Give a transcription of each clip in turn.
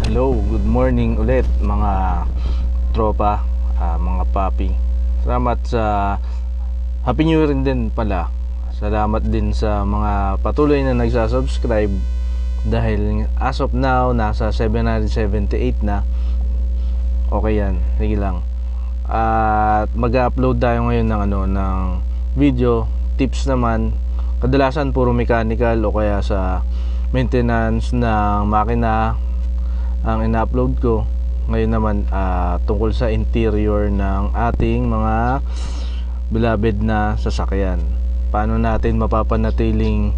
Hello, good morning ulit mga tropa, mga papi. Salamat sa Happy New Year din pala. Salamat din sa mga patuloy na nagsasubscribe dahil as of now nasa 778 na. Okay yan, sige lang. At mag-upload tayo ngayon ng video, tips naman. Kadalasan puro mechanical o kaya sa maintenance ng makina ang ina-upload ko. Ngayon naman tungkol sa interior ng ating mga beloved na sasakyan. Paano natin mapapanatiling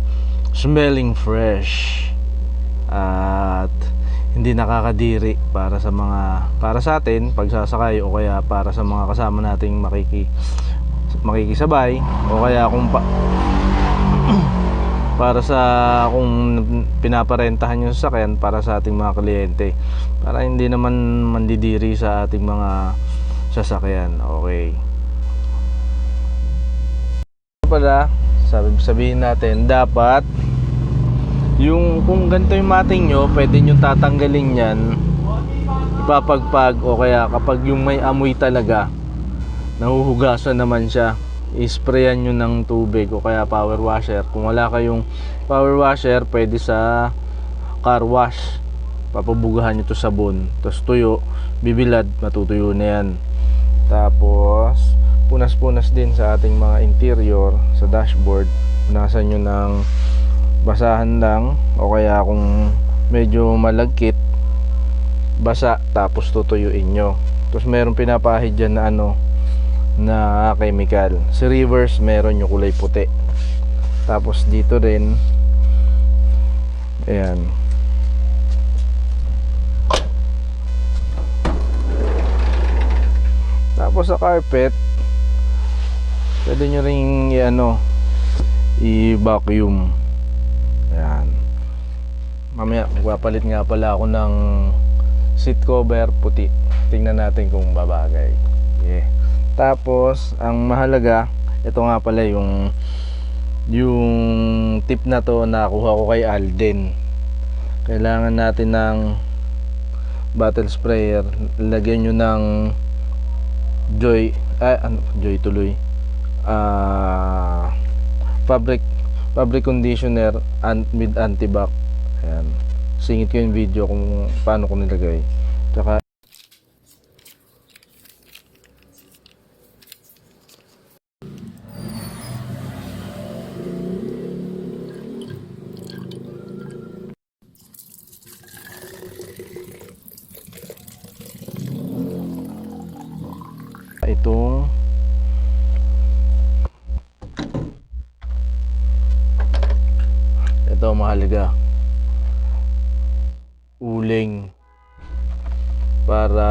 smelling fresh at hindi nakakadiri para sa atin pagsasakay o kaya para sa mga kasama nating makikisabay o kaya para sa kung pinaparentahan yung sasakyan para sa ating mga kliyente, para hindi naman mandidiri sa ating mga sasakyan. Okay, pala sabihin natin, dapat yung kung ganito yung mating nyo, pwede nyo tatanggalin yan, ipapagpag, o kaya kapag yung may amoy talaga, nahuhugasan naman siya, isprayan nyo ng tubig o kaya power washer. Kung wala kayong power washer, pwede sa car wash, papabugahan nyo to sabon, tapos tuyo, bibilad, matutuyo na yan. Tapos punas-punas din sa ating mga interior, sa dashboard, punasan nyo ng basahan lang o kaya kung medyo malagkit, basa, tapos tutuyuin nyo. Tapos meron pinapahid dyan na na chemical. Sa reverse meron yung kulay puti. Tapos dito rin, ayan, tapos sa carpet pwede nyo ring i-vacuum. Ayan, mamaya magpapalit nga pala ako ng seat cover puti, tingnan natin kung babagay. Yeah. Tapos ang mahalaga, ito nga pala yung tip na to nakuha ko kay Alden. Kailangan natin ng bottle sprayer. Lagyan nyo ng Joy tuloy, fabric conditioner with antibac. Ayan, singit ko yung video kung paano ko nilagay. Tsaka itong mahalaga, uling, para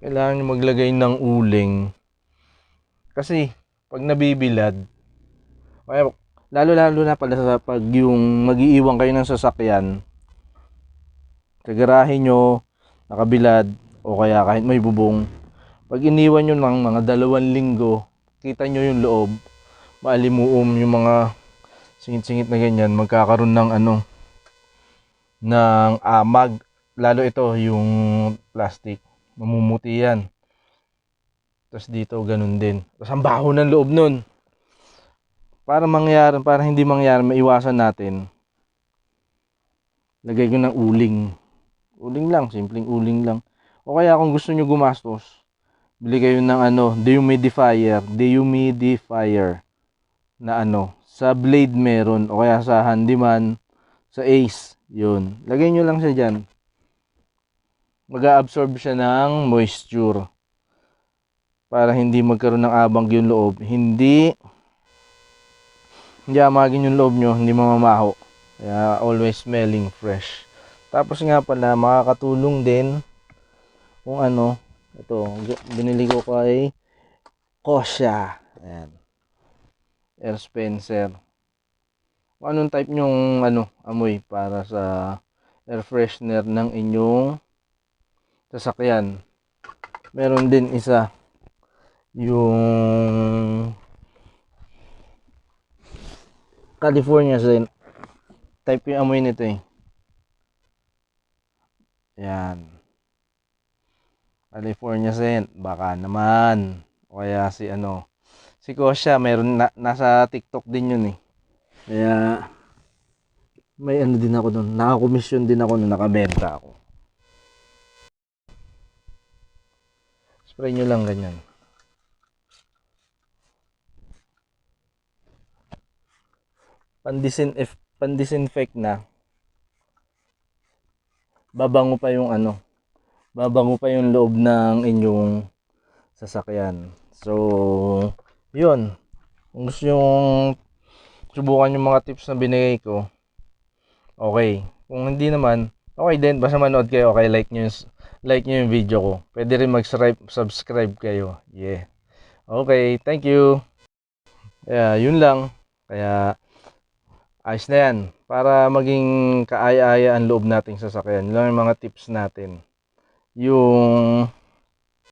kailangan nyo maglagay ng uling kasi pag nabibilad, lalo na pala sa pag yung mag-iiwan kayo ng sasakyan sa garahe nyo, nakabilad o kaya kahit may bubong, pag iniwan nyo ng mga 2 linggo, kita nyo yung loob, maalimuom yung mga singit-singit na ganyan, magkakaroon ng ng amag. Lalo ito yung plastic, mamumuti yan. Tapos dito ganun din, tapos ang baho ng loob nun. Para hindi mangyari, maiwasan natin, lagay ko ng uling lang, simpleng uling lang. O kaya kung gusto nyo gumastos, bili kayo ng dehumidifier na sa Blade meron, o kaya sa Handyman, sa Ace, yun. Lagay nyo lang siya dyan, mag-a-absorb siya ng moisture para hindi magkaroon ng abang yung loob, hindi amagin yung loob nyo, hindi mamamaho, kaya always smelling fresh. Tapos nga pala, makakatulong din kung ito, binili ko kay Kosya, ayan, air Spencer. Kung anong type nyong amoy para sa air freshener ng inyong sasakyan. Meron din isa, yung California Zen. Type ko yung amoy nito eh. Yan. California Zen. Baka naman. O kaya si ano. Si Kosha, mayroon nasa TikTok din yun eh. Kaya may ano din ako doon. Nakakomisyon din ako nung nakabenta ako. Spray nyo lang ganyan. Pandisinfect na. Babango pa yung ano. Babango pa yung loob ng inyong sasakyan. So, yun. Kung gusto yung subukan yung mga tips na binigay ko, okay. Kung hindi naman, okay din. Basta manood kayo, okay, like nyo yung video ko. Pwede rin subscribe kayo. Yeah. Okay, thank you. Kaya, yun lang. Kaya, ayos na yan. Para maging kaaya-aya ang loob nating sasakyan. Yun lang yung mga tips natin. Yung